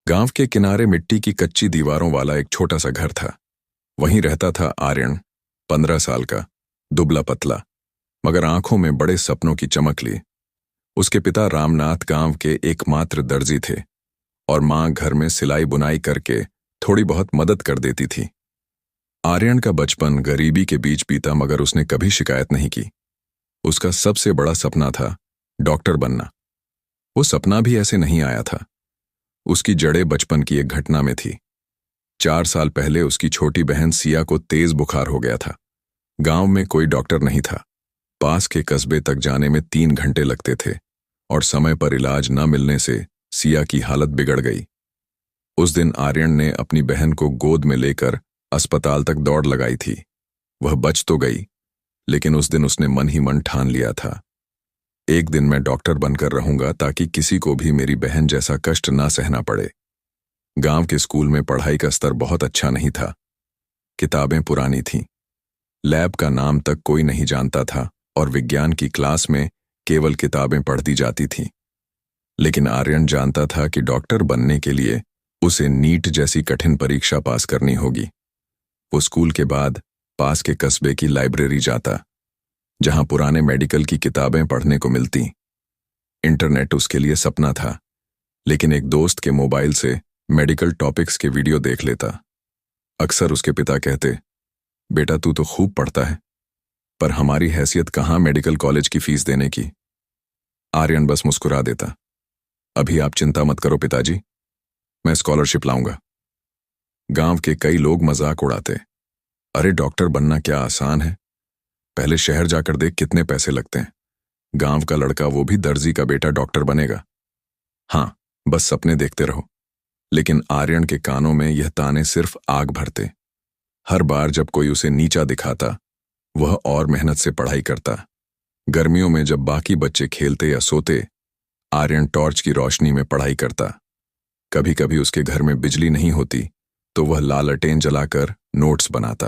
गांव के किनारे मिट्टी की कच्ची दीवारों वाला एक छोटा सा घर था। वहीं रहता था आर्यन, 15 साल का, दुबला पतला, मगर आंखों में बड़े सपनों की चमक ली। उसके पिता रामनाथ गांव के एकमात्र दर्जी थे और मां घर में सिलाई बुनाई करके थोड़ी बहुत मदद कर देती थी। आर्यन का बचपन गरीबी के बीच बीता, मगर उसने कभी शिकायत नहीं की। उसका सबसे बड़ा सपना था डॉक्टर बनना। वो सपना भी ऐसे नहीं आया था। उसकी जड़ें बचपन की एक घटना में थी। 4 साल पहले उसकी छोटी बहन सिया को तेज बुखार हो गया था। गांव में कोई डॉक्टर नहीं था। पास के कस्बे तक जाने में 3 घंटे लगते थे और समय पर इलाज न मिलने से सिया की हालत बिगड़ गई। उस दिन आर्यन ने अपनी बहन को गोद में लेकर अस्पताल तक दौड़ लगाई थी। वह बच तो गई, लेकिन उस दिन उसने मन ही मन ठान लिया था, एक दिन मैं डॉक्टर बनकर रहूंगा ताकि किसी को भी मेरी बहन जैसा कष्ट ना सहना पड़े। गांव के स्कूल में पढ़ाई का स्तर बहुत अच्छा नहीं था। किताबें पुरानी थीं, लैब का नाम तक कोई नहीं जानता था और विज्ञान की क्लास में केवल किताबें पढ़ती जाती थीं। लेकिन आर्यन जानता था कि डॉक्टर बनने के लिए उसे नीट जैसी कठिन परीक्षा पास करनी होगी। वो स्कूल के बाद पास के कस्बे की लाइब्रेरी जाता, जहां पुराने मेडिकल की किताबें पढ़ने को मिलती। इंटरनेट उसके लिए सपना था, लेकिन एक दोस्त के मोबाइल से मेडिकल टॉपिक्स के वीडियो देख लेता। अक्सर उसके पिता कहते, बेटा तू तो खूब पढ़ता है, पर हमारी हैसियत कहाँ मेडिकल कॉलेज की फीस देने की। आर्यन बस मुस्कुरा देता, अभी आप चिंता मत करो पिताजी, मैं स्कॉलरशिप लाऊंगा। गांव के कई लोग मजाक उड़ाते, अरे डॉक्टर बनना क्या आसान है, पहले शहर जाकर देख कितने पैसे लगते हैं। गांव का लड़का, वो भी दर्जी का बेटा, डॉक्टर बनेगा। हाँ, बस सपने देखते रहो। लेकिन आर्यन के कानों में यह ताने सिर्फ आग भरते। हर बार जब कोई उसे नीचा दिखाता, वह और मेहनत से पढ़ाई करता। गर्मियों में जब बाकी बच्चे खेलते या सोते, आर्यन टॉर्च की रोशनी में पढ़ाई करता। कभी कभी उसके घर में बिजली नहीं होती तो वह लालटेन जलाकर नोट्स बनाता।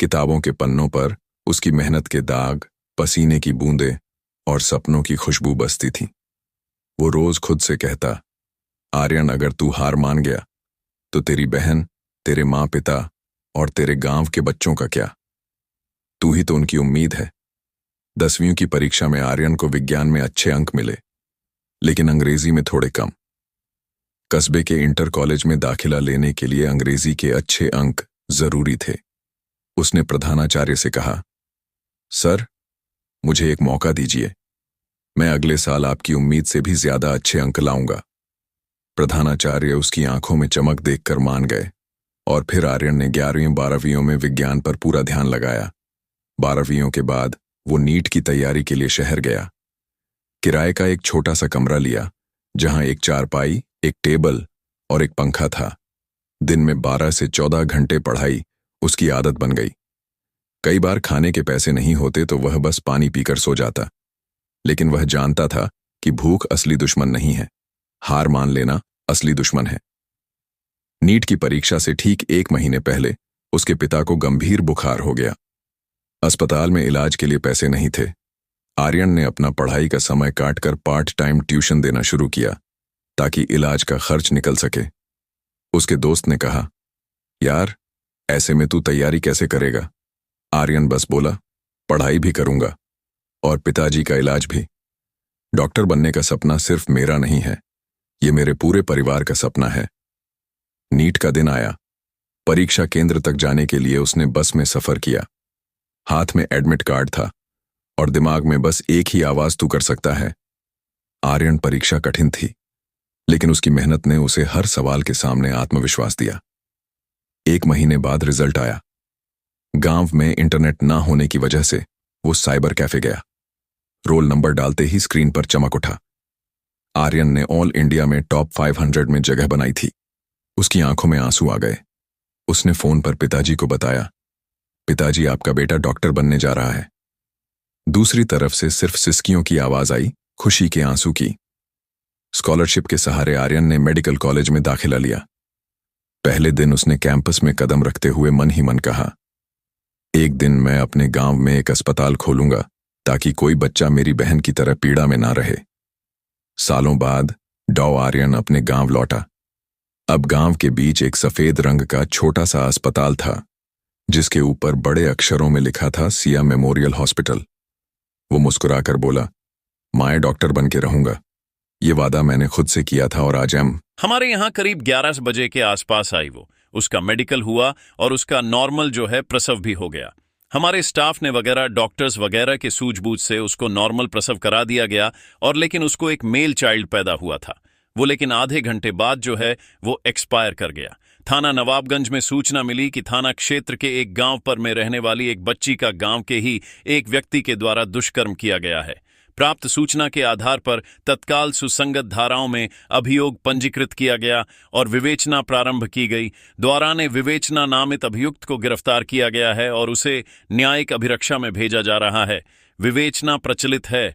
किताबों के पन्नों पर उसकी मेहनत के दाग, पसीने की बूंदें और सपनों की खुशबू बसती थी। वो रोज खुद से कहता, आर्यन अगर तू हार मान गया तो तेरी बहन, तेरे माँ पिता और तेरे गांव के बच्चों का क्या? तू ही तो उनकी उम्मीद है। 10वीं की परीक्षा में आर्यन को विज्ञान में अच्छे अंक मिले, लेकिन अंग्रेजी में थोड़े कम। कस्बे के इंटर कॉलेज में दाखिला लेने के लिए अंग्रेजी के अच्छे अंक जरूरी थे। उसने प्रधानाचार्य से कहा, सर, मुझे एक मौका दीजिए, मैं अगले साल आपकी उम्मीद से भी ज्यादा अच्छे अंक लाऊंगा। प्रधानाचार्य उसकी आंखों में चमक देखकर मान गए और फिर आर्यन ने 11वीं-12वीं में विज्ञान पर पूरा ध्यान लगाया। 12वीं के बाद वो नीट की तैयारी के लिए शहर गया। किराए का एक छोटा सा कमरा लिया, जहां एक चारपाई, एक टेबल और एक पंखा था। दिन में 12 से 14 घंटे पढ़ाई उसकी आदत बन गई। कई बार खाने के पैसे नहीं होते तो वह बस पानी पीकर सो जाता। लेकिन वह जानता था कि भूख असली दुश्मन नहीं है, हार मान लेना असली दुश्मन है। नीट की परीक्षा से ठीक 1 महीने पहले उसके पिता को गंभीर बुखार हो गया। अस्पताल में इलाज के लिए पैसे नहीं थे। आर्यन ने अपना पढ़ाई का समय काटकर पार्ट टाइम ट्यूशन देना शुरू किया ताकि इलाज का खर्च निकल सके। उसके दोस्त ने कहा, यार, ऐसे में तू तैयारी कैसे करेगा? आर्यन बस बोला, पढ़ाई भी करूंगा और पिताजी का इलाज भी। डॉक्टर बनने का सपना सिर्फ मेरा नहीं है, ये मेरे पूरे परिवार का सपना है। नीट का दिन आया। परीक्षा केंद्र तक जाने के लिए उसने बस में सफर किया। हाथ में एडमिट कार्ड था और दिमाग में बस एक ही आवाज, तू कर सकता है। आर्यन, परीक्षा कठिन थी, लेकिन उसकी मेहनत ने उसे हर सवाल के सामने आत्मविश्वास दिया। 1 महीने बाद रिजल्ट आया। गांव में इंटरनेट ना होने की वजह से वो साइबर कैफे गया। रोल नंबर डालते ही स्क्रीन पर चमक उठा। आर्यन ने ऑल इंडिया में टॉप 500 में जगह बनाई थी। उसकी आंखों में आंसू आ गए। उसने फोन पर पिताजी को बताया, पिताजी, आपका बेटा डॉक्टर बनने जा रहा है। दूसरी तरफ से सिर्फ सिसकियों की आवाज आई, खुशी के आंसू की। स्कॉलरशिप के सहारे आर्यन ने मेडिकल कॉलेज में दाखिला लिया। पहले दिन उसने कैंपस में कदम रखते हुए मन ही मन कहा, एक दिन मैं अपने गांव में एक अस्पताल खोलूंगा ताकि कोई बच्चा मेरी बहन की तरह पीड़ा में ना रहे। सालों बाद आर्यन अपने गांव लौटा। अब गांव के बीच एक सफेद रंग का छोटा सा अस्पताल था, जिसके ऊपर बड़े अक्षरों में लिखा था सिया मेमोरियल हॉस्पिटल। वो मुस्कुराकर बोला, मैं डॉक्टर बन के रहूंगा। ये वादा मैंने खुद से किया था और आज हमारे यहाँ करीब 11 बजे के आसपास आई वो। उसका मेडिकल हुआ और उसका नॉर्मल जो है प्रसव भी हो गया। हमारे स्टाफ ने वगैरह डॉक्टर्स वगैरह के सूझबूझ से उसको नॉर्मल प्रसव करा दिया गया और लेकिन उसको एक मेल चाइल्ड पैदा हुआ था वो, लेकिन आधे घंटे बाद जो है वो एक्सपायर कर गया। थाना नवाबगंज में सूचना मिली कि थाना क्षेत्र के एक गांव पर में रहने वाली एक बच्ची का गांव के ही एक व्यक्ति के द्वारा दुष्कर्म किया गया है। प्राप्त सूचना के आधार पर तत्काल सुसंगत धाराओं में अभियोग पंजीकृत किया गया और विवेचना प्रारंभ की गई। दौरान विवेचना नामित अभियुक्त को गिरफ्तार किया गया है और उसे न्यायिक अभिरक्षा में भेजा जा रहा है। विवेचना प्रचलित है।